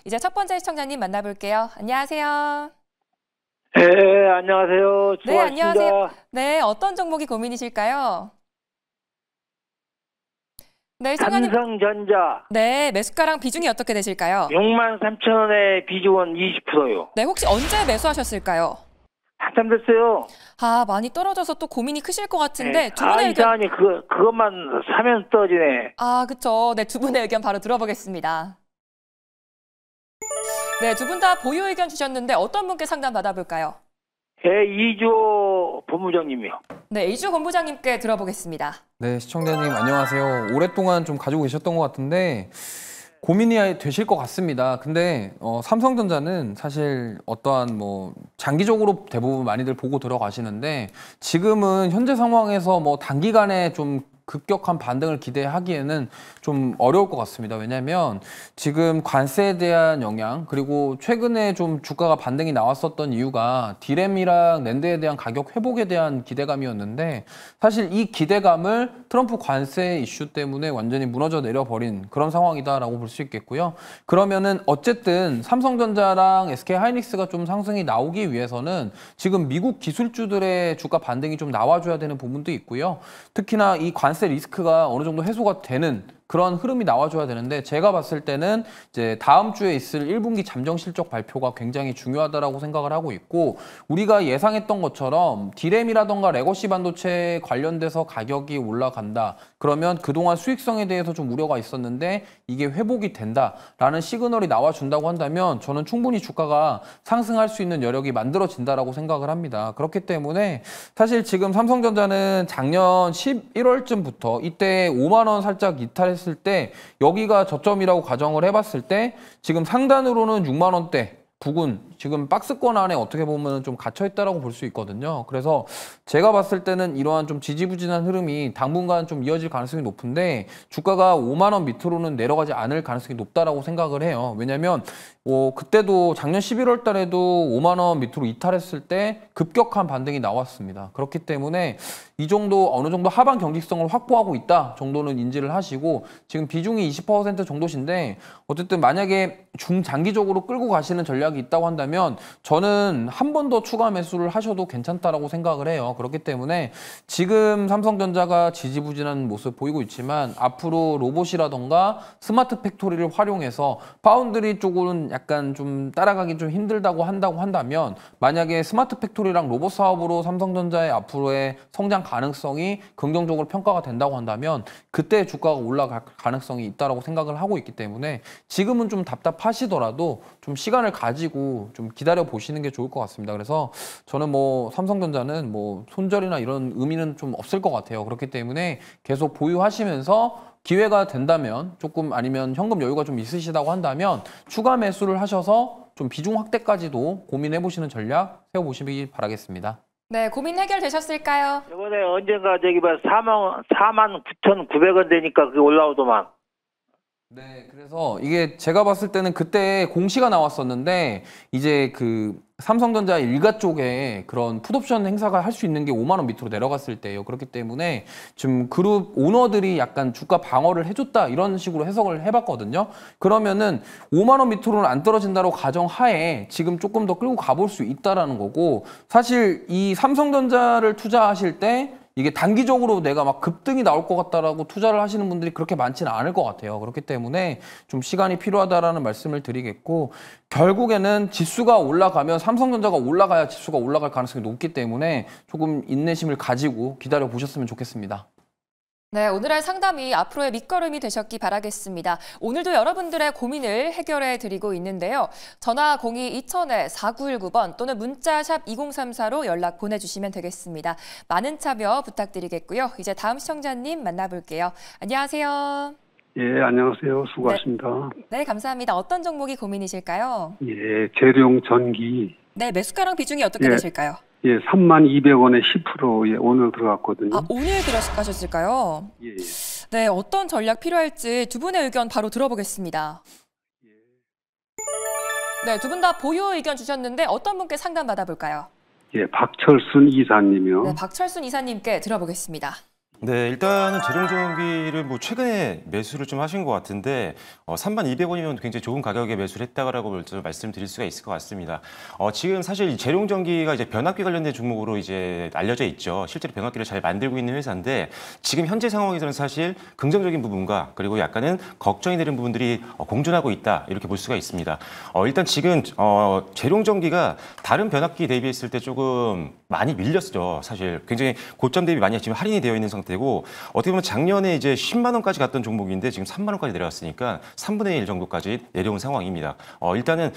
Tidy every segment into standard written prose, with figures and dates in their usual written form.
이제 첫 번째 시청자님 만나볼게요. 안녕하세요. 네, 안녕하세요. 네, 안녕하세요. 수고하십니다. 네, 어떤 종목이 고민이실까요? 네, 시청자님. 삼성전자 네, 매수가랑 비중이 어떻게 되실까요? 63,000원에 비중은 20%요. 네, 혹시 언제 매수하셨을까요? 한참 됐어요. 아, 많이 떨어져서 또 고민이 크실 것 같은데 네. 두 분의 의견. 이상하니 그것만 사면 떨어지네. 아, 그쵸. 네, 두 분의 의견 바로 들어보겠습니다. 네, 두 분 다 보유 의견 주셨는데 어떤 분께 상담 받아볼까요? 예, 이주호 본부장님이요. 네, 이주 본부장님께 들어보겠습니다. 네, 시청자님 안녕하세요. 오랫동안 좀 가지고 계셨던 것 같은데 고민이 되실 것 같습니다. 근데 삼성전자는 사실 어떠한 장기적으로 대부분 많이들 보고 들어가시는데 지금은 현재 상황에서 단기간에 좀 급격한 반등을 기대하기에는 좀 어려울 것 같습니다. 왜냐하면 지금 관세에 대한 영향 그리고 최근에 좀 주가가 반등이 나왔었던 이유가 디램이랑 낸드에 대한 가격 회복에 대한 기대감이었는데 사실 이 기대감을 트럼프 관세 이슈 때문에 완전히 무너져 내려버린 그런 상황이다라고 볼 수 있겠고요. 그러면은 어쨌든 삼성전자랑 SK하이닉스가 좀 상승이 나오기 위해서는 지금 미국 기술주들의 주가 반등이 좀 나와줘야 되는 부분도 있고요. 특히나 이 관세 리스크가 어느 정도 해소가 되는 그런 흐름이 나와줘야 되는데 제가 봤을 때는 이제 다음 주에 있을 1분기 잠정 실적 발표가 굉장히 중요하다라고 생각을 하고 있고 우리가 예상했던 것처럼 디램이라던가 레거시 반도체 관련돼서 가격이 올라간다. 그러면 그동안 수익성에 대해서 좀 우려가 있었는데 이게 회복이 된다라는 시그널이 나와준다고 한다면 저는 충분히 주가가 상승할 수 있는 여력이 만들어진다라고 생각을 합니다. 그렇기 때문에 사실 지금 삼성전자는 작년 11월쯤부터 이때 5만 원 살짝 이탈했을 때 여기가 저점이라고 가정을 해봤을 때 지금 상단으로는 6만 원대 부근 지금 박스권 안에 어떻게 보면 좀 갇혀있다라고 볼 수 있거든요. 그래서 제가 봤을 때는 이러한 좀 지지부진한 흐름이 당분간 좀 이어질 가능성이 높은데 주가가 5만 원 밑으로는 내려가지 않을 가능성이 높다라고 생각을 해요. 왜냐하면 그때도 작년 11월 달에도 5만 원 밑으로 이탈했을 때 급격한 반등이 나왔습니다. 그렇기 때문에 이 정도 어느 정도 하방 경직성을 확보하고 있다 정도는 인지를 하시고 지금 비중이 20% 정도신데 어쨌든 만약에 중장기적으로 끌고 가시는 전략이 있다고 한다면 저는 한 번 더 추가 매수를 하셔도 괜찮다라고 생각을 해요. 그렇기 때문에 지금 삼성전자가 지지부진한 모습 보이고 있지만 앞으로 로봇이라던가 스마트 팩토리를 활용해서 파운드리 쪽은 약간 좀 따라가기 좀 힘들다고 한다면 만약에 스마트 팩토리랑 로봇 사업으로 삼성전자의 앞으로의 성장 가능성이 긍정적으로 평가가 된다고 한다면 그때 주가가 올라갈 가능성이 있다라고 생각을 하고 있기 때문에 지금은 좀 답답하시더라도 좀 시간을 가지고 좀 기다려 보시는 게 좋을 것 같습니다. 그래서 저는 삼성전자는 손절이나 이런 의미는 좀 없을 것 같아요. 그렇기 때문에 계속 보유하시면서 기회가 된다면 조금 아니면 현금 여유가 좀 있으시다고 한다면 추가 매수를 하셔서 좀 비중 확대까지도 고민해 보시는 전략 세워보시기 바라겠습니다. 네, 고민 해결되셨을까요? 이번에 언젠가 49,900원 되니까 그게 올라오더만. 네, 그래서 이게 제가 봤을 때는 그때 공시가 나왔었는데 이제 그 삼성전자 일가 쪽에 그런 풋옵션 행사가 할 수 있는 게 5만 원 밑으로 내려갔을 때예요. 그렇기 때문에 지금 그룹 오너들이 약간 주가 방어를 해줬다 이런 식으로 해석을 해봤거든요. 그러면은 5만 원 밑으로는 안 떨어진다로 가정하에 지금 조금 더 끌고 가볼 수 있다라는 거고 사실 이 삼성전자를 투자하실 때 이게 단기적으로 내가 막 급등이 나올 것 같다라고 투자를 하시는 분들이 그렇게 많지는 않을 것 같아요. 그렇기 때문에 좀 시간이 필요하다라는 말씀을 드리겠고 결국에는 지수가 올라가면 삼성전자가 올라가야 지수가 올라갈 가능성이 높기 때문에 조금 인내심을 가지고 기다려 보셨으면 좋겠습니다. 네, 오늘의 상담이 앞으로의 밑거름이 되셨기 바라겠습니다. 오늘도 여러분들의 고민을 해결해 드리고 있는데요. 전화 02-2000-4919번 또는 문자 샵 2034로 연락 보내주시면 되겠습니다. 많은 참여 부탁드리겠고요. 이제 다음 시청자님 만나볼게요. 안녕하세요. 예, 안녕하세요. 수고하십니다. 네, 감사합니다. 어떤 종목이 고민이실까요? 예, 재룡 전기. 네, 매수가랑 비중이 어떻게 되실까요? 예, 32,000원에 10% 예, 오늘 들어갔거든요. 아, 오늘 들어가셨을까요? 예, 예. 네, 어떤 전략 필요할지 두 분의 의견 바로 들어보겠습니다. 네, 두 분 다 보유 의견 주셨는데 어떤 분께 상담 받아볼까요? 예, 박철순 이사님이요. 네, 박철순 이사님께 들어보겠습니다. 네, 일단은 재룡전기를 뭐 최근에 매수를 좀 하신 것 같은데 32,200원이면 굉장히 좋은 가격에 매수를 했다라고 말씀드릴 수가 있을 것 같습니다. 지금 사실 이 재룡전기가 이제 변압기 관련된 종목으로 이제 알려져 있죠. 실제로 변압기를 잘 만들고 있는 회사인데 지금 현재 상황에서는 사실 긍정적인 부분과 그리고 약간은 걱정이 되는 부분들이 공존하고 있다 이렇게 볼 수가 있습니다. 일단 지금 재룡전기가 다른 변압기 대비했을 때 조금 많이 밀렸죠. 사실 굉장히 고점 대비 많이 지금 할인이 되어 있는 상태고 어떻게 보면 작년에 이제 10만 원까지 갔던 종목인데 지금 3만 원까지 내려왔으니까 3분의 1 정도까지 내려온 상황입니다. 일단은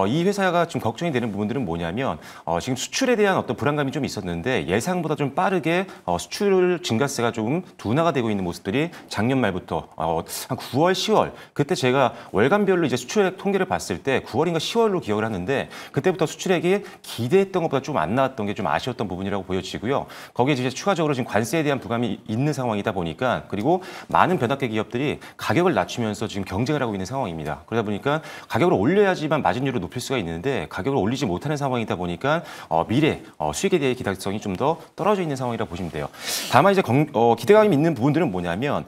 이 회사가 좀 걱정이 되는 부분들은 뭐냐면 지금 수출에 대한 어떤 불안감이 좀 있었는데 예상보다 좀 빠르게 수출 증가세가 좀 둔화가 되고 있는 모습들이 작년 말부터 한 9월, 10월 그때 제가 월간별로 이제 수출액 통계를 봤을 때 9월인가 10월로 기억을 하는데 그때부터 수출액이 기대했던 것보다 좀 안 나왔던 게 좀 아쉬웠던 부분이라고 보여지고요. 거기에 이제 추가적으로 지금 관세에 대한 부담이 있는 상황이다 보니까 그리고 많은 변압기 기업들이 가격을 낮추면서 지금 경쟁을 하고 있는 상황입니다. 그러다 보니까 가격을 올려야지만 마진율을 높일 수가 있는데 가격을 올리지 못하는 상황이다 보니까 미래 수익에 대해 기대성이 좀 더 떨어져 있는 상황이라고 보시면 돼요. 다만 이제 기대감이 있는 부분들은 뭐냐면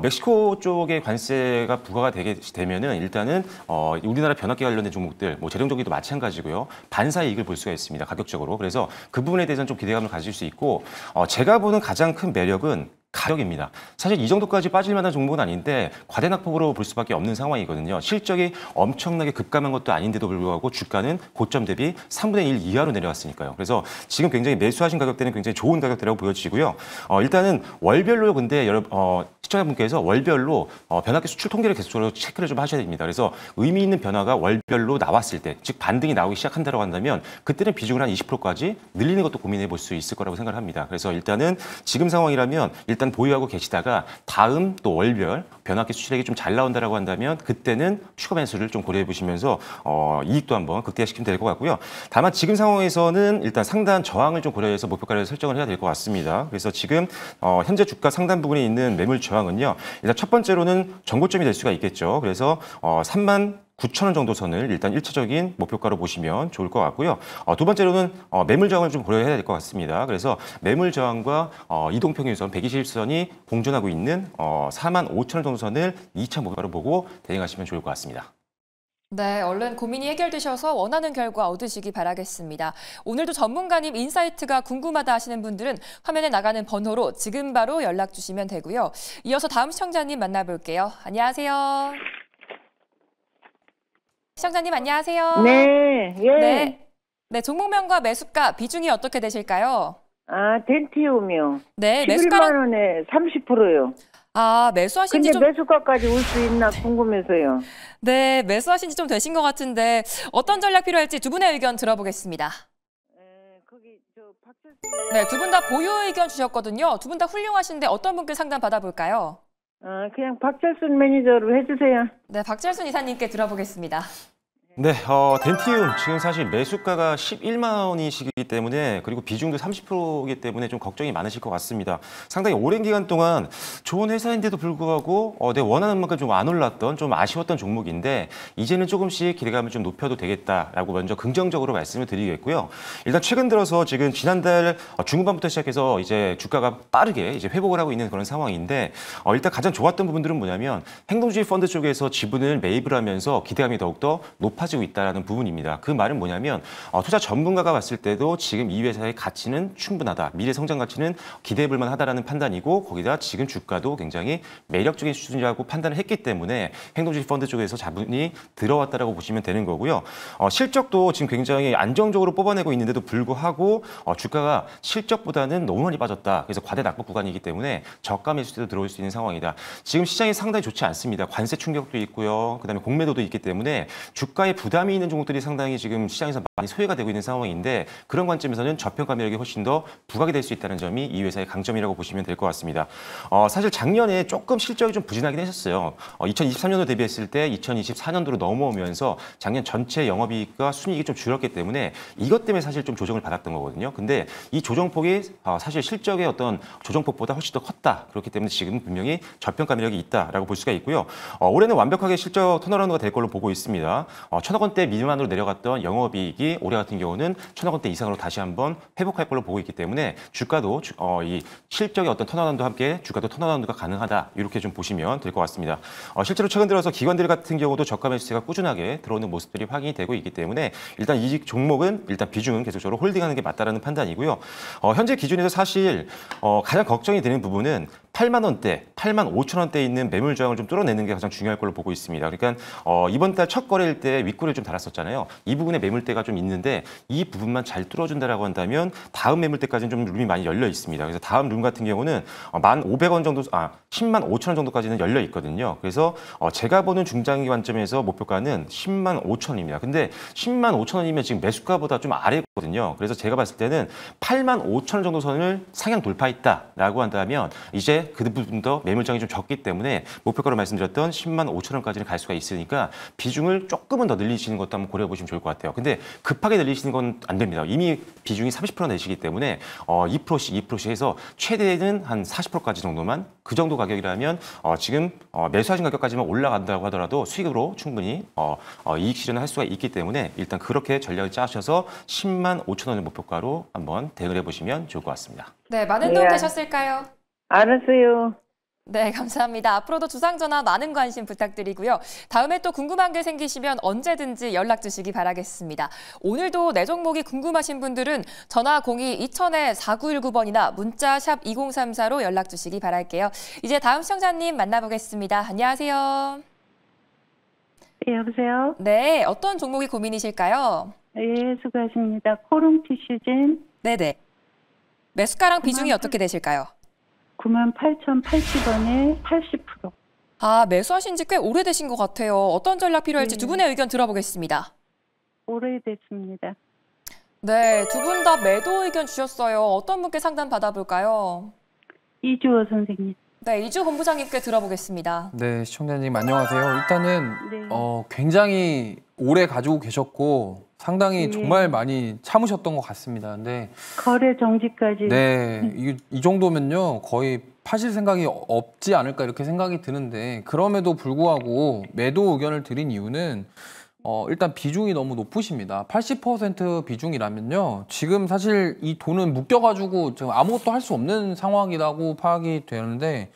멕시코 쪽에 관세가 부과가 되게 되면은 일단은 우리나라 변압기 관련된 종목들 뭐 재룡전기도 마찬가지고요. 반사 이익을 볼 수가 있습니다. 가격적으로. 그래서 그 부분에 대해서는 좀 기대감을 가질 수 있고 제가 보는 가장 큰 매력은 가격입니다. 사실 이 정도까지 빠질 만한 종목은 아닌데 과대낙폭으로 볼 수밖에 없는 상황이거든요. 실적이 엄청나게 급감한 것도 아닌데도 불구하고 주가는 고점 대비 3분의 1 이하로 내려왔으니까요. 그래서 지금 굉장히 매수하신 가격대는 굉장히 좋은 가격대라고 보여지고요. 일단은 월별로 근데 시청자분께서 월별로 변압기 수출 통계를 계속적으로 체크를 좀 하셔야 됩니다. 그래서 의미 있는 변화가 월별로 나왔을 때, 즉 반등이 나오기 시작한다고 한다면 그때는 비중을 한 20%까지 늘리는 것도 고민해 볼 수 있을 거라고 생각을 합니다. 그래서 일단은 지금 상황이라면 일단 보유하고 계시다가 다음 또 월별 변압기 수출액이 좀 잘 나온다라고 한다면 그때는 추가 매수를 좀 고려해 보시면서 이익도 한번 극대화시키면 될 것 같고요. 다만 지금 상황에서는 일단 상단 저항을 좀 고려해서 목표가를 설정을 해야 될 것 같습니다. 그래서 지금 현재 주가 상단 부분에 있는 매물 저항은요. 일단 첫 번째로는 전고점이 될 수가 있겠죠. 그래서 39,000원 정도 선을 일단 1차적인 목표가로 보시면 좋을 것 같고요. 두 번째로는 매물 저항을 좀 고려해야 될 것 같습니다. 그래서 매물 저항과 이동평균선 120선이 공존하고 있는 45,000원 정도 선을 2차 목표가로 보고 대응하시면 좋을 것 같습니다. 네, 얼른 고민이 해결되셔서 원하는 결과 얻으시기 바라겠습니다. 오늘도 전문가님 인사이트가 궁금하다 하시는 분들은 화면에 나가는 번호로 지금 바로 연락 주시면 되고요. 이어서 다음 시청자님 만나볼게요. 안녕하세요. 시청자님 안녕하세요. 네, 예. 네, 종목명과 매수가 비중이 어떻게 되실까요? 덴티움이요. 네, 11만 매수가는 원에 30%요. 매수하신 지 근데 좀 매수가까지 올 수 있나 궁금해서요. 네, 매수하신 지 좀 되신 것 같은데 어떤 전략 필요할지 두 분의 의견 들어보겠습니다. 거기 네, 두 분 다 보유 의견 주셨거든요. 두 분 다 훌륭하신데 어떤 분께 상담 받아볼까요? 그냥 박철순 매니저로 해주세요. 네, 박철순 이사님께 들어보겠습니다. 네, 덴티움 지금 사실 매수가가 11만 원이시기 때문에 그리고 비중도 30%이기 때문에 좀 걱정이 많으실 것 같습니다. 상당히 오랜 기간 동안 좋은 회사인데도 불구하고 내가 원하는 만큼 좀 안 올랐던 좀 아쉬웠던 종목인데 이제는 조금씩 기대감을 좀 높여도 되겠다라고 먼저 긍정적으로 말씀을 드리겠고요. 일단 최근 들어서 지금 지난달 중후반부터 시작해서 이제 주가가 빠르게 이제 회복을 하고 있는 그런 상황인데 일단 가장 좋았던 부분들은 뭐냐면 행동주의 펀드 쪽에서 지분을 매입을 하면서 기대감이 더욱더 높아지고 있다는 부분입니다. 그 말은 뭐냐면 투자 전문가가 봤을 때도 지금 이 회사의 가치는 충분하다. 미래 성장 가치는 기대해 볼 만하다라는 판단이고 거기다 지금 주가도 굉장히 매력적인 수준이라고 판단을 했기 때문에 행동주의 펀드 쪽에서 자본이 들어왔다라고 보시면 되는 거고요. 실적도 지금 굉장히 안정적으로 뽑아내고 있는데도 불구하고 주가가 실적보다는 너무 많이 빠졌다. 그래서 과대 낙폭 구간이기 때문에 저가 매수대도 들어올 수 있는 상황이다. 지금 시장이 상당히 좋지 않습니다. 관세 충격도 있고요. 그다음에 공매도도 있기 때문에 주가의 부담이 있는 종목들이 상당히 지금 시장에서 많이 소외가 되고 있는 상황인데 그런 관점에서는 저평가 매력이 훨씬 더 부각이 될 수 있다는 점이 이 회사의 강점이라고 보시면 될 것 같습니다. 사실 작년에 조금 실적이 좀 부진하긴 했었어요. 2023년도 대비했을 때 2024년도로 넘어오면서 작년 전체 영업이익과 순이익이 좀 줄었기 때문에 이것 때문에 사실 좀 조정을 받았던 거거든요. 근데 이 조정폭이 사실 실적의 어떤 조정폭보다 훨씬 더 컸다. 그렇기 때문에 지금 분명히 저평가 매력이 있다라고 볼 수가 있고요. 올해는 완벽하게 실적 턴어라운드가 될 걸로 보고 있습니다. 천억 원대 미만으로 내려갔던 영업이익이 올해 같은 경우는 천억 원대 이상으로 다시 한번 회복할 걸로 보고 있기 때문에 주가도 이 실적의 어떤 턴어라운드와 함께 주가도 턴어라운드가 가능하다 이렇게 좀 보시면 될 것 같습니다. 실제로 최근 들어서 기관들 같은 경우도 저가 매수세가 꾸준하게 들어오는 모습들이 확인이 되고 있기 때문에 일단 이 종목은 일단 비중은 계속적으로 홀딩하는 게 맞다라는 판단이고요. 현재 기준에서 사실 가장 걱정이 되는 부분은 8만 원대, 8만 5천 원대에 있는 매물 저항을 좀 뚫어내는 게 가장 중요할 걸로 보고 있습니다. 그러니까 이번 달 첫 거래일 때 윗꼬리를 좀 달았었잖아요. 이 부분에 매물대가 좀 있는데 이 부분만 잘 뚫어준다라고 한다면 다음 매물대까지는 좀 룸이 많이 열려 있습니다. 그래서 다음 룸 같은 경우는 1,500원 정도, 10만 5천 원 정도까지는 열려 있거든요. 그래서 제가 보는 중장기 관점에서 목표가는 10만 5천 원입니다. 근데 10만 5천 원이면 지금 매수가보다 좀 아래거든요. 그래서 제가 봤을 때는 8만 5천 원 정도 선을 상향 돌파했다라고 한다면 이제 그 부분 더 매물장이 좀 적기 때문에 목표가로 말씀드렸던 10만 5천 원까지는 갈 수가 있으니까 비중을 조금은 더 늘리시는 것도 한번 고려해 보시면 좋을 것 같아요. 근데 급하게 늘리시는 건 안 됩니다. 이미 비중이 30% 내시기 때문에 2%씩 해서 최대는 한 40%까지 정도만 그 정도 가격이라면 지금 매수하신 가격까지만 올라간다고 하더라도 수익으로 충분히 이익 실현을 할 수가 있기 때문에 일단 그렇게 전략을 짜셔서 10만 5천 원의 목표가로 한번 대응을 해보시면 좋을 것 같습니다. 네, 많은 도움 되셨을까요? 알았어요. 네, 감사합니다. 앞으로도 주상전화 많은 관심 부탁드리고요. 다음에 또 궁금한 게 생기시면 언제든지 연락 주시기 바라겠습니다. 오늘도 내 종목이 궁금하신 분들은 전화 02-2000-4919번이나 문자 샵 2034로 연락 주시기 바랄게요. 이제 다음 시청자님 만나보겠습니다. 안녕하세요. 예, 여보세요? 네, 어떤 종목이 고민이실까요? 예, 수고하십니다. 코롱 티슈진 네네. 매수가랑 비중이 어떻게 되실까요? 98,080원에 80%. 아, 매수하신 지 꽤 오래되신 것 같아요. 어떤 전략 필요할지 네. 두 분의 의견 들어보겠습니다. 오래됐습니다. 네, 두 분 다 매도 의견 주셨어요. 어떤 분께 상담 받아볼까요? 이주호 선생님. 네, 이주 본부장님께 들어보겠습니다. 네, 시청자님 안녕하세요. 일단은 네. 굉장히 오래 가지고 계셨고 상당히 네. 정말 많이 참으셨던 것 같습니다. 근데 거래 정지까지. 네, 이 정도면요 거의 파실 생각이 없지 않을까 이렇게 생각이 드는데 그럼에도 불구하고 매도 의견을 드린 이유는 일단 비중이 너무 높으십니다. 80% 비중이라면요. 지금 사실 이 돈은 묶여가지고 지금 아무것도 할 수 없는 상황이라고 파악이 되는데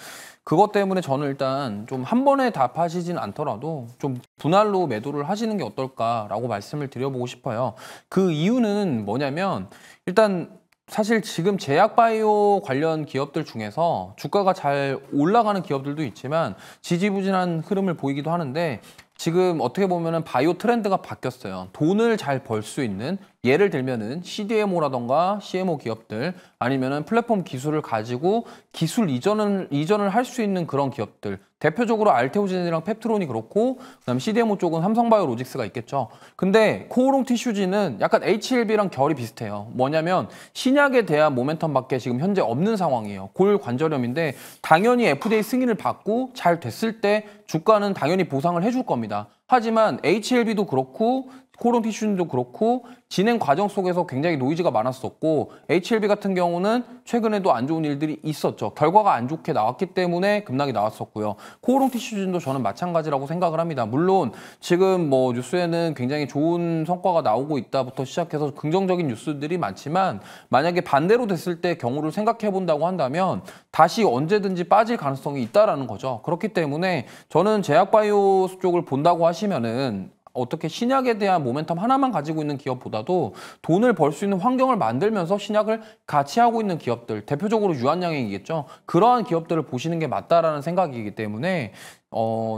그것 때문에 저는 일단 좀 한 번에 다 파시진 않더라도 좀 분할로 매도를 하시는 게 어떨까라고 말씀을 드려보고 싶어요. 그 이유는 뭐냐면 일단 사실 지금 제약바이오 관련 기업들 중에서 주가가 잘 올라가는 기업들도 있지만 지지부진한 흐름을 보이기도 하는데 지금 어떻게 보면은 바이오 트렌드가 바뀌었어요. 돈을 잘 벌 수 있는 예를 들면은 CDMO라던가 CMO 기업들 아니면은 플랫폼 기술을 가지고 기술 이전을 할 수 있는 그런 기업들 대표적으로 알테오젠이랑 펩트론이 그렇고 그다음에 CDMO 쪽은 삼성바이오로직스가 있겠죠. 근데 코오롱 티슈진은 약간 HLB랑 결이 비슷해요. 뭐냐면 신약에 대한 모멘텀밖에 지금 현재 없는 상황이에요. 골관절염인데 당연히 FDA 승인을 받고 잘 됐을 때 주가는 당연히 보상을 해줄 겁니다. 하지만 HLB도 그렇고 코오롱 티슈진도 그렇고 진행 과정 속에서 굉장히 노이즈가 많았었고 HLB 같은 경우는 최근에도 안 좋은 일들이 있었죠. 결과가 안 좋게 나왔기 때문에 급락이 나왔었고요. 코오롱 티슈진도 저는 마찬가지라고 생각을 합니다. 물론 지금 뭐 뉴스에는 굉장히 좋은 성과가 나오고 있다부터 시작해서 긍정적인 뉴스들이 많지만 만약에 반대로 됐을 때 경우를 생각해 본다고 한다면 다시 언제든지 빠질 가능성이 있다라는 거죠. 그렇기 때문에 저는 제약바이오 쪽을 본다고 하시면은 어떻게 신약에 대한 모멘텀 하나만 가지고 있는 기업보다도 돈을 벌 수 있는 환경을 만들면서 신약을 같이 하고 있는 기업들, 대표적으로 유한양행이겠죠. 그러한 기업들을 보시는 게 맞다라는 생각이기 때문에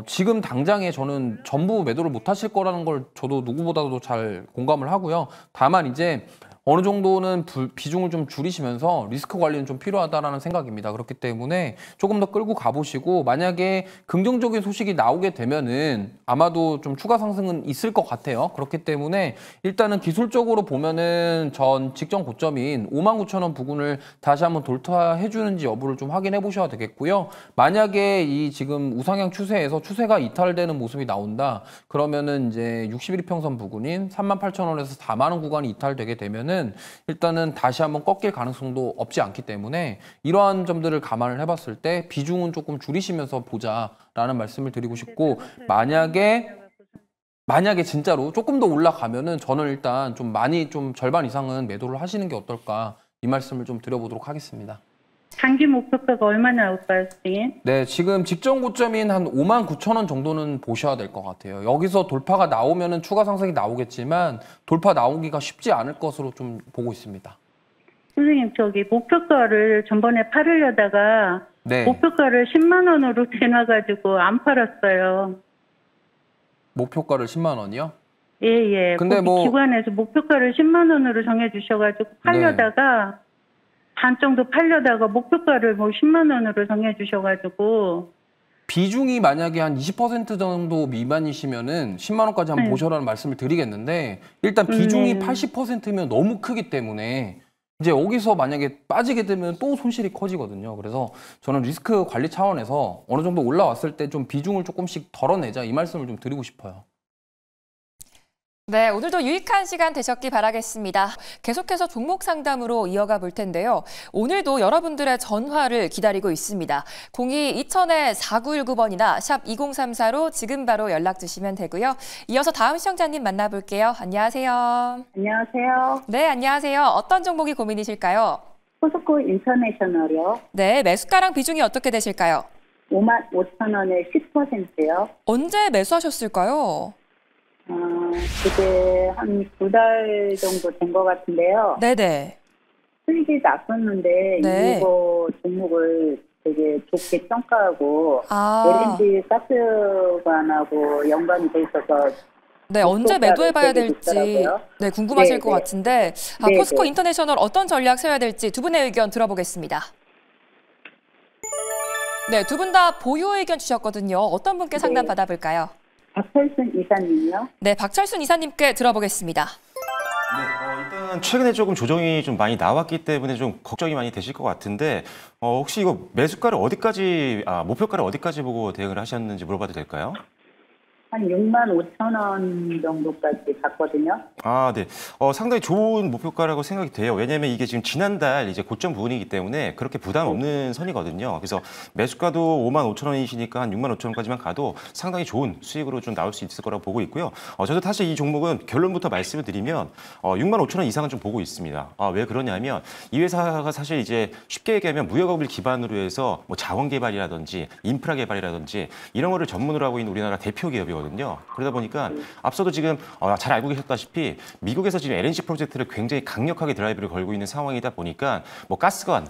지금 당장에 저는 전부 매도를 못 하실 거라는 걸 저도 누구보다도 잘 공감을 하고요. 다만 이제 어느 정도는 비중을 좀 줄이시면서 리스크 관리는 좀 필요하다라는 생각입니다. 그렇기 때문에 조금 더 끌고 가보시고 만약에 긍정적인 소식이 나오게 되면은 아마도 좀 추가 상승은 있을 것 같아요. 그렇기 때문에 일단은 기술적으로 보면은 전 직전 고점인 59,000원 부근을 다시 한번 돌파해 주는지 여부를 좀 확인해 보셔야 되겠고요. 만약에 이 지금 우상향 추세에서 추세가 이탈되는 모습이 나온다. 그러면은 이제 61평선 부근인 38,000원에서 4만원 구간이 이탈되게 되면은 일단은 다시 한번 꺾일 가능성도 없지 않기 때문에 이러한 점들을 감안을 해봤을 때 비중은 조금 줄이시면서 보자라는 말씀을 드리고 싶고 만약에 만약에 진짜로 조금 더 올라가면은 저는 일단 좀 많이 좀 절반 이상은 매도를 하시는 게 어떨까 이 말씀을 좀 드려보도록 하겠습니다. 단기 목표가가 얼마나 나올까요, 선생님? 네, 지금 직전 고점인 한 59,000원 정도는 보셔야 될 것 같아요. 여기서 돌파가 나오면은 추가 상승이 나오겠지만 돌파 나오기가 쉽지 않을 것으로 좀 보고 있습니다. 선생님, 저기 목표가를 전번에 팔으려다가 네, 목표가를 10만 원으로 대놔가지고 안 팔았어요. 목표가를 10만 원이요? 예. 근데 거기 뭐- 기관에서 목표가를 10만 원으로 정해주셔가지고 팔려다가 반 정도 팔려다가 목표가를 뭐 10만 원으로 정해주셔가지고 비중이 만약에 한 20% 정도 미만이시면은 10만 원까지 한번 네. 보셔라는 말씀을 드리겠는데 일단 비중이 80%면 너무 크기 때문에 이제 여기서 만약에 빠지게 되면 또 손실이 커지거든요. 그래서 저는 리스크 관리 차원에서 어느 정도 올라왔을 때 좀 비중을 조금씩 덜어내자 이 말씀을 좀 드리고 싶어요. 네, 오늘도 유익한 시간 되셨기 바라겠습니다. 계속해서 종목 상담으로 이어가 볼 텐데요. 오늘도 여러분들의 전화를 기다리고 있습니다. 02-2000-4919번이나 샵 2034로 지금 바로 연락 주시면 되고요. 이어서 다음 시청자님 만나볼게요. 안녕하세요. 안녕하세요. 네, 안녕하세요. 어떤 종목이 고민이실까요? 포스코 인터내셔널이요. 네, 매수가랑 비중이 어떻게 되실까요? 55,000원에 10%요. 언제 매수하셨을까요? 그게 한 2달 정도 된 것 같은데요. 네네. 수익이 났었는데 네. 이거 종목을 되게 좋게 평가하고 아, LNG 가스관하고 연관이 돼 있어서 네, 언제 목표가를 매도해봐야 되게 될지 좋더라고요. 네, 궁금하실 네, 것 네. 같은데 네, 포스코 네. 인터내셔널 어떤 전략 세워야 될지 두 분의 의견 들어보겠습니다. 네, 두 분 다 보유 의견 주셨거든요. 어떤 분께 상담 네. 받아볼까요? 박철순 이사님이요. 네, 박철순 이사님께 들어보겠습니다. 일단 최근에 조금 조정이 좀 많이 나왔기 때문에 좀 걱정이 많이 되실 것 같은데 혹시 이거 매수가를 어디까지 목표가를 어디까지 보고 대응을 하셨는지 물어봐도 될까요? 한 65,000원 정도까지 갔거든요. 네. 상당히 좋은 목표가라고 생각이 돼요. 왜냐하면 이게 지금 지난달 이제 고점 부분이기 때문에 그렇게 부담 없는 선이거든요. 그래서 매수가도 55,000원이시니까 한 65,000원까지만 가도 상당히 좋은 수익으로 좀 나올 수 있을 거라고 보고 있고요. 저도 사실 이 종목은 결론부터 말씀을 드리면 65,000원 이상은 좀 보고 있습니다. 왜 그러냐면 이 회사가 사실 이제 쉽게 얘기하면 무역업을 기반으로 해서 뭐 자원 개발이라든지 인프라 개발이라든지 이런 거를 전문으로 하고 있는 우리나라 대표 기업이거든요. 그러다 보니까 앞서도 지금 잘 알고 계셨다시피 미국에서 지금 LNG 프로젝트를 굉장히 강력하게 드라이브를 걸고 있는 상황이다 보니까 뭐 가스관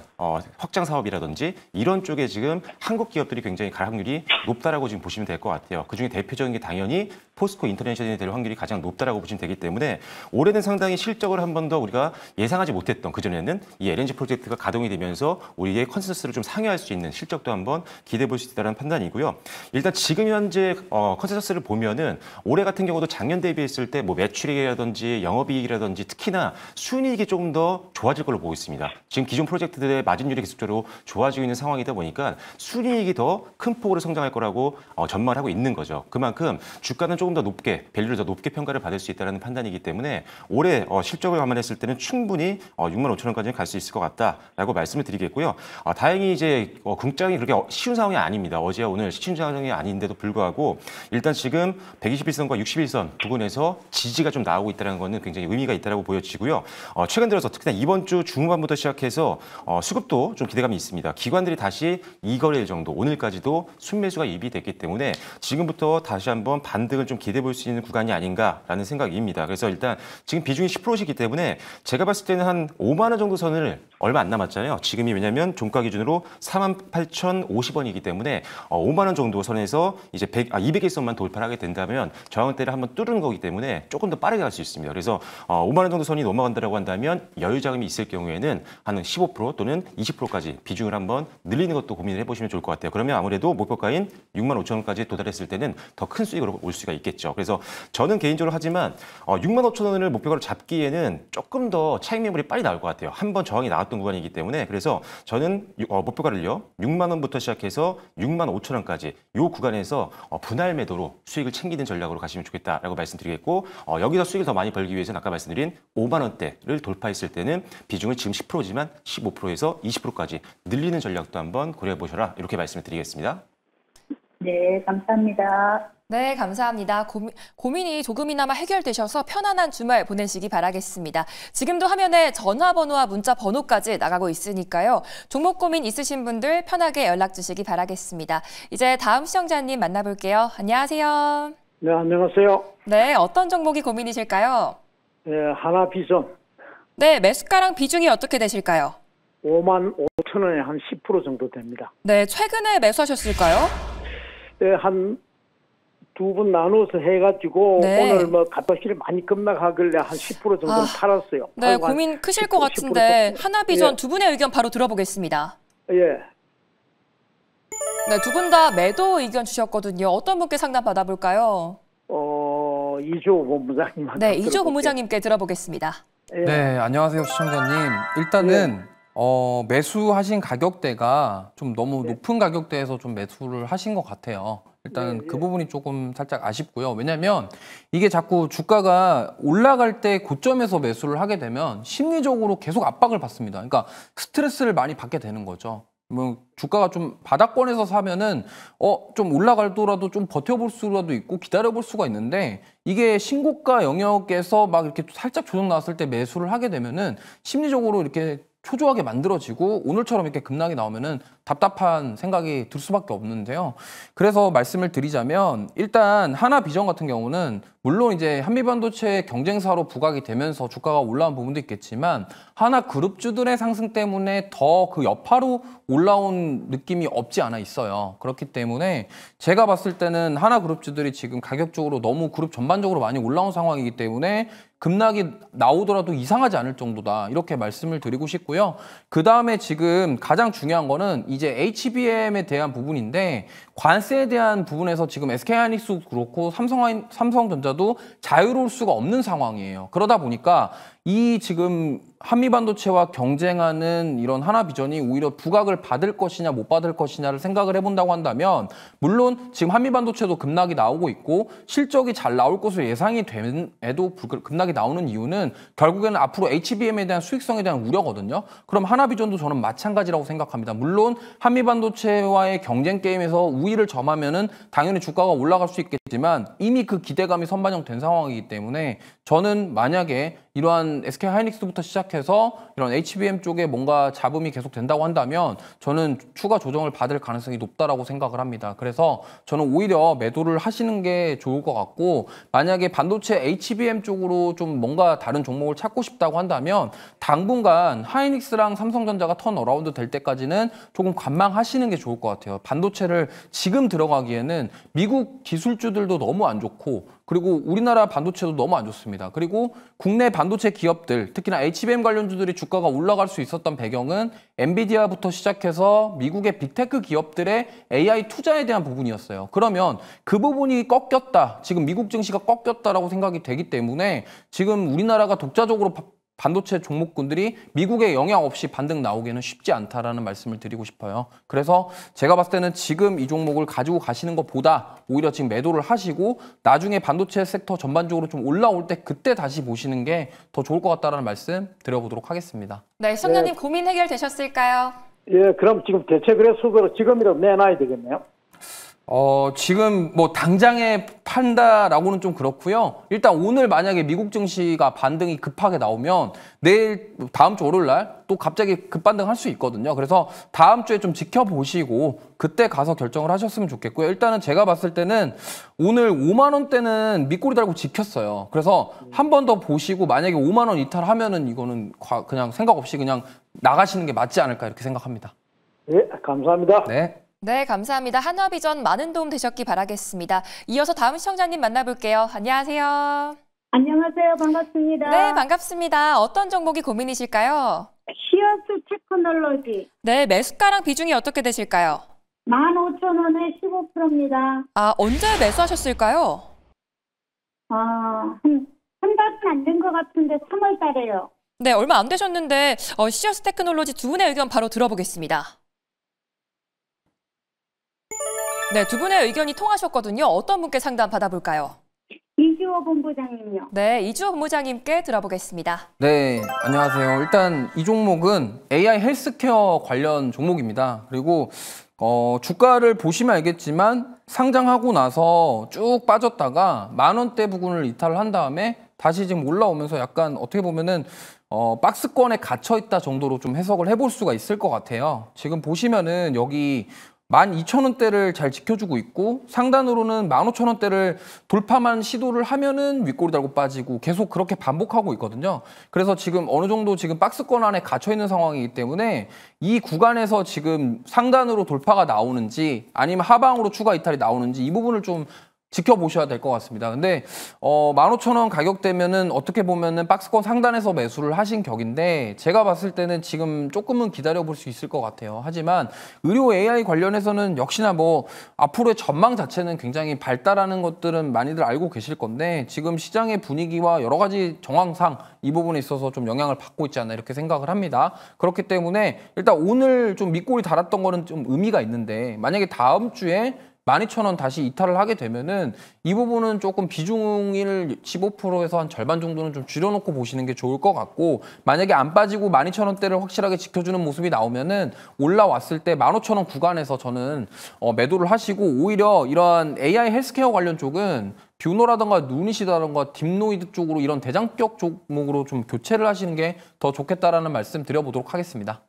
확장 사업이라든지 이런 쪽에 지금 한국 기업들이 굉장히 갈 확률이 높다라고 지금 보시면 될 것 같아요. 그중에 대표적인 게 당연히 포스코 인터내셔널이 될 확률이 가장 높다라고 보시면 되기 때문에 올해는 상당히 실적을 한 번 더 우리가 예상하지 못했던 그전에는 이 LNG 프로젝트가 가동이 되면서 우리의 컨센서스를 좀 상회할 수 있는 실적도 한번 기대해 볼 수 있다는 판단이고요. 일단 지금 현재 컨센서스를 보면은 올해 같은 경우도 작년 대비했을 때 뭐 매출이라든지 영업이익이라든지 특히나 순이익이 조금 더 좋아질 걸로 보고 있습니다. 지금 기존 프로젝트들의 마진율이 계속적으로 좋아지고 있는 상황이다 보니까 순이익이 더 큰 폭으로 성장할 거라고 전망을 하고 있는 거죠. 그만큼 주가는 조금 더 높게 밸류를 더 높게 평가를 받을 수 있다는 판단이기 때문에 올해 실적을 감안했을 때는 충분히 65,000원까지는 갈 수 있을 것 같다라고 말씀을 드리겠고요. 다행히 이제 궁장이 그렇게 쉬운 상황이 아닙니다. 어제와 오늘 쉬운 상황이 아닌데도 불구하고 일단 지금 121선과 61선 부근에서 지지가 좀 나오고 있다는 것은 굉장히 의미가 있다고 보여지고요. 최근 들어서 특히나 이번 주 중후반부터 시작해서 수급도 좀 기대감이 있습니다. 기관들이 다시 2거래일 정도 오늘까지도 순매수가 유입이 됐기 때문에 지금부터 다시 한번 반등을 좀 기대해 볼 수 있는 구간이 아닌가라는 생각입니다. 그래서 일단 지금 비중이 10%이기 때문에 제가 봤을 때는 한 5만 원 정도 선을 얼마 안 남았잖아요. 지금이 왜냐하면 종가 기준으로 48,050원이기 때문에 5만 원 정도 선에서 이제 200일선만 돌파를 하게 된다면 저항대를 한번 뚫는 거기 때문에 조금 더 빠르게 갈 수 있습니다. 그래서 5만 원 정도 선이 넘어간다고 한다면 여유 자금이 있을 경우에는 한 15% 또는 20%까지 비중을 한번 늘리는 것도 고민을 해보시면 좋을 것 같아요. 그러면 아무래도 목표가인 65,000원까지 도달했을 때는 더 큰 수익으로 올 수가 있겠죠. 그래서 저는 개인적으로 하지만 65,000원을 목표가로 잡기에는 조금 더 차익 매물이 빨리 나올 것 같아요. 한번 저항이 나왔던 구간이기 때문에 그래서 저는 목표가를요 6만 원부터 시작해서 65,000원까지 이 구간에서 분할 매도로 수익을 챙기는 전략으로 가시면 좋겠다라고 말씀드리겠고 여기서 수익을 더 많이 벌기 위해서는 아까 말씀드린 5만 원대를 돌파했을 때는 비중을 지금 10%지만 15%에서 20%까지 늘리는 전략도 한번 고려해 보셔라 이렇게 말씀을 드리겠습니다. 네, 감사합니다. 네, 감사합니다. 고민이 조금이나마 해결되셔서 편안한 주말 보내시기 바라겠습니다. 지금도 화면에 전화번호와 문자 번호까지 나가고 있으니까요. 종목 고민 있으신 분들 편하게 연락 주시기 바라겠습니다. 이제 다음 시청자님 만나볼게요. 안녕하세요. 네, 안녕하세요. 네, 어떤 종목이 고민이실까요? 네, 하나비전 네, 매수가랑 비중이 어떻게 되실까요? 55,000원에 한 10% 정도 됩니다. 네, 최근에 매수하셨을까요? 네, 한 두 분 나눠서 해가지고 네. 오늘 뭐 값어치를 많이 급락하길래 한 10% 정도는 팔았어요. 네, 팔고 한 고민 크실 10%, 것 같은데 10% 하나비전 예. 두 분의 의견 바로 들어보겠습니다. 예. 네, 두 분 다 매도 의견 주셨거든요. 어떤 분께 상담 받아볼까요? 이조 본부장님한테. 네, 이조 본부장님께 들어보겠습니다. 예. 네, 안녕하세요, 시청자님. 일단은 매수하신 가격대가 좀 너무 높은 가격대에서 좀 매수를 하신 것 같아요. 일단 그 부분이 조금 살짝 아쉽고요. 왜냐하면 이게 자꾸 주가가 올라갈 때 고점에서 매수를 하게 되면 심리적으로 계속 압박을 받습니다. 그러니까 스트레스를 많이 받게 되는 거죠. 뭐 주가가 좀 바닥권에서 사면은 좀 올라갈더라도 좀 버텨볼 수라도 있고 기다려볼 수가 있는데 이게 신고가 영역에서 막 이렇게 살짝 조정 나왔을 때 매수를 하게 되면은 심리적으로 이렇게 초조하게 만들어지고 오늘처럼 이렇게 급락이 나오면은 답답한 생각이 들 수밖에 없는데요. 그래서 말씀을 드리자면 일단 하나비전 같은 경우는 물론 이제 한미반도체 경쟁사로 부각이 되면서 주가가 올라온 부분도 있겠지만 하나그룹주들의 상승 때문에 더 그 여파로 올라온 느낌이 없지 않아 있어요. 그렇기 때문에 제가 봤을 때는 하나그룹주들이 지금 가격적으로 너무 그룹 전반적으로 많이 올라온 상황이기 때문에 급락이 나오더라도 이상하지 않을 정도다. 이렇게 말씀을 드리고 싶고요. 그 다음에 지금 가장 중요한 거는 이제 HBM에 대한 부분인데 관세에 대한 부분에서 지금 SK하이닉스도 그렇고 삼성전자도 자유로울 수가 없는 상황이에요. 그러다 보니까 이 지금 한미반도체와 경쟁하는 이런 하나비전이 오히려 부각을 받을 것이냐 못 받을 것이냐를 생각을 해본다고 한다면 물론 지금 한미반도체도 급락이 나오고 있고 실적이 잘 나올 것으로 예상이 됨에도 급락이 나오는 이유는 결국에는 앞으로 HBM에 대한 수익성에 대한 우려거든요. 그럼 하나비전도 저는 마찬가지라고 생각합니다. 물론 한미반도체와의 경쟁 게임에서 우위를 점하면은 당연히 주가가 올라갈 수 있겠지만 이미 그 기대감이 선반영된 상황이기 때문에 저는 만약에 이러한 SK하이닉스부터 시작해서 이런 HBM 쪽에 뭔가 잡음이 계속 된다고 한다면 저는 추가 조정을 받을 가능성이 높다라고 생각을 합니다. 그래서 저는 오히려 매도를 하시는 게 좋을 것 같고 만약에 반도체 HBM 쪽으로 좀 뭔가 다른 종목을 찾고 싶다고 한다면 당분간 하이닉스랑 삼성전자가 턴어라운드 될 때까지는 조금 관망하시는 게 좋을 것 같아요. 반도체를 지금 들어가기에는 미국 기술주들도 너무 안 좋고 그리고 우리나라 반도체도 너무 안 좋습니다. 그리고 국내 반도체 기업들, 특히나 HBM 관련주들이 주가가 올라갈 수 있었던 배경은 엔비디아부터 시작해서 미국의 빅테크 기업들의 AI 투자에 대한 부분이었어요. 그러면 그 부분이 꺾였다. 지금 미국 증시가 꺾였다라고 생각이 되기 때문에 지금 우리나라가 독자적으로 반도체 종목군들이 미국에 영향 없이 반등 나오기는 쉽지 않다라는 말씀을 드리고 싶어요. 그래서 제가 봤을 때는 지금 이 종목을 가지고 가시는 것보다 오히려 지금 매도를 하시고 나중에 반도체 섹터 전반적으로 좀 올라올 때 그때 다시 보시는 게 더 좋을 것 같다라는 말씀 드려보도록 하겠습니다. 네, 시청자님 고민 해결되셨을까요? 예, 그럼 지금 대체거래소로 지금이라도 내놔야 되겠네요. 지금 뭐 당장에 판다라고는 좀 그렇고요. 일단 오늘 만약에 미국 증시가 반등이 급하게 나오면 내일 다음 주 월요일 날 또 갑자기 급반등할 수 있거든요. 그래서 다음 주에 좀 지켜보시고 그때 가서 결정을 하셨으면 좋겠고요. 일단은 제가 봤을 때는 오늘 5만 원대는 밑꼬리 달고 지켰어요. 그래서 한 번 더 보시고 만약에 5만 원 이탈하면은 이거는 그냥 생각 없이 그냥 나가시는 게 맞지 않을까 이렇게 생각합니다. 예, 감사합니다. 네. 네, 감사합니다. 하나비전 많은 도움 되셨기 바라겠습니다. 이어서 다음 시청자님 만나볼게요. 안녕하세요. 안녕하세요. 반갑습니다. 네, 반갑습니다. 어떤 종목이 고민이실까요? 시어스 테크놀로지 네, 매수가랑 비중이 어떻게 되실까요? 15,000원에 15%입니다. 아, 언제 매수하셨을까요? 한 달은 안 된 것 같은데 3월 달에요. 네, 얼마 안 되셨는데 시어스 테크놀로지 두 분의 의견 바로 들어보겠습니다. 네, 두 분의 의견이 통하셨거든요. 어떤 분께 상담 받아볼까요? 이주 이주호 본부장님요. 네, 이주호 본부장님께 들어보겠습니다. 네, 안녕하세요. 일단 이 종목은 AI 헬스케어 관련 종목입니다. 그리고 주가를 보시면 알겠지만 상장하고 나서 쭉 빠졌다가 10,000원대 부근을 이탈을 한 다음에 다시 지금 올라오면서 약간 어떻게 보면은 박스권에 갇혀 있다 정도로 좀 해석을 해볼 수가 있을 것 같아요. 지금 보시면은 여기 12,000원대를 잘 지켜주고 있고 상단으로는 15,000원대를 돌파만 시도를 하면은 윗꼬리 달고 빠지고 계속 그렇게 반복하고 있거든요. 그래서 지금 어느 정도 지금 박스권 안에 갇혀 있는 상황이기 때문에 이 구간에서 지금 상단으로 돌파가 나오는지 아니면 하방으로 추가 이탈이 나오는지 이 부분을 좀 지켜보셔야 될 것 같습니다. 근데 15,000원 가격대면은 어떻게 보면은 박스권 상단에서 매수를 하신 격인데 제가 봤을 때는 지금 조금은 기다려볼 수 있을 것 같아요. 하지만 의료 AI 관련해서는 역시나 뭐 앞으로의 전망 자체는 굉장히 밝다라는 것들은 많이들 알고 계실 건데 지금 시장의 분위기와 여러 가지 정황상 이 부분에 있어서 좀 영향을 받고 있지 않나 이렇게 생각을 합니다. 그렇기 때문에 일단 오늘 좀 밑골이 달았던 거는 좀 의미가 있는데 만약에 다음 주에 12,000원 다시 이탈을 하게 되면은 이 부분은 조금 비중을 15%에서 한 절반 정도는 좀 줄여놓고 보시는 게 좋을 것 같고 만약에 안 빠지고 12,000원대를 확실하게 지켜주는 모습이 나오면은 올라왔을 때 15,000원 구간에서 저는 매도를 하시고 오히려 이러한 AI 헬스케어 관련 쪽은 뷰노라든가 누닛이라든가 딥노이드 쪽으로 이런 대장격 종목으로 좀 교체를 하시는 게 더 좋겠다라는 말씀 드려보도록 하겠습니다.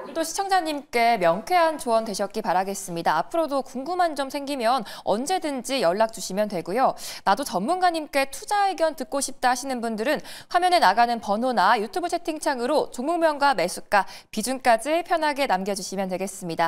오늘도 시청자님께 명쾌한 조언 되셨기 바라겠습니다. 앞으로도 궁금한 점 생기면 언제든지 연락 주시면 되고요. 나도 전문가님께 투자 의견 듣고 싶다 하시는 분들은 화면에 나가는 번호나 유튜브 채팅창으로 종목명과 매수가, 비중까지 편하게 남겨주시면 되겠습니다.